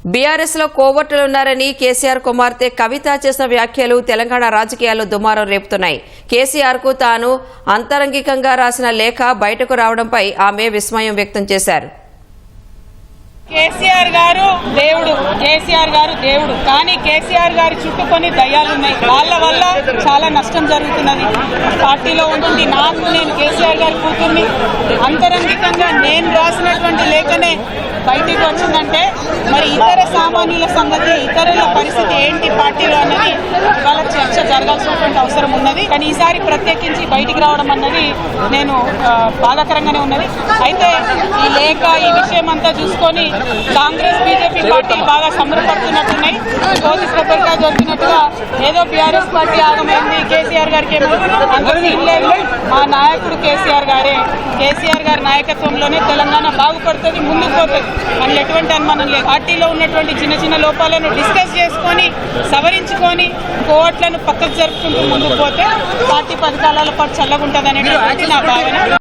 BRS లో కోవర్టులున్నారని కేసీఆర్ కుమార్తె కవిత చేసిన వ్యాఖ్యలు తెలంగాణ రాజకీయాల్లో దుమారం రేపుతున్నాయి. కేసీఆర్ కు తాను అంతరంగికంగా రాసిన లేఖ బయటకు రావడంపై ఆమె విస్మయం వ్యక్తం చేశారు. కేసీఆర్ గారు దేవుడు కానీ కేసీఆర్ గారి చుట్టూ కొన్ని దయ్యాలున్నాయి. వాళ్ళ వల్ల చాలా నష్టం జరుగుతున్నది. పార్టీలో ఉంటుంది. నేను కేసీఆర్ గారి కూతుర్ని అంతరంగికంగా నేను రాసినటువంటి లేఖనే బయటికి వచ్చిందంటే మరి ఇతర సామాన్యుల సంగతి, ఇతరుల పరిస్థితి ఏంటి పార్టీలో అన్నది ఇవాళ చర్చ జరగాల్సినటువంటి అవసరం ఉన్నది. కానీ ఈసారి ప్రత్యేకించి బయటికి రావడం అన్నది నేను బాధాకరంగానే ఉన్నది. అయితే ఈ లేఖ ఈ విషయం అంతా చూసుకొని కాంగ్రెస్ బీజేపీ పార్టీలు బాగా సంబరపడుతున్నట్టున్నాయి. కోతి కొబ్బరికాయ దొరికినట్టుగా ఏదో బీఆర్ఎస్ పార్టీ ఆగమైంది, కేసీఆర్ గారికి ఏమో అంత సీన్ లేదు. మా నాయకుడు కేసీఆర్ గారి నాయకత్వంలోనే తెలంగాణ బాగుపడుతుంది, ముందుకు పోతుంది. అందులో ఎటువంటి అనుమానం లేదు. పార్టీలో ఉన్నటువంటి చిన్న చిన్న లోపాలను డిస్కస్ చేసుకొని సవరించుకొని కోవట్లను పక్కకు జరుపుకుంటూ ముందుకు పోతే పార్టీ 10 కాలాల పాటు చల్లగుంటుంది అనేటువంటి నా భావన.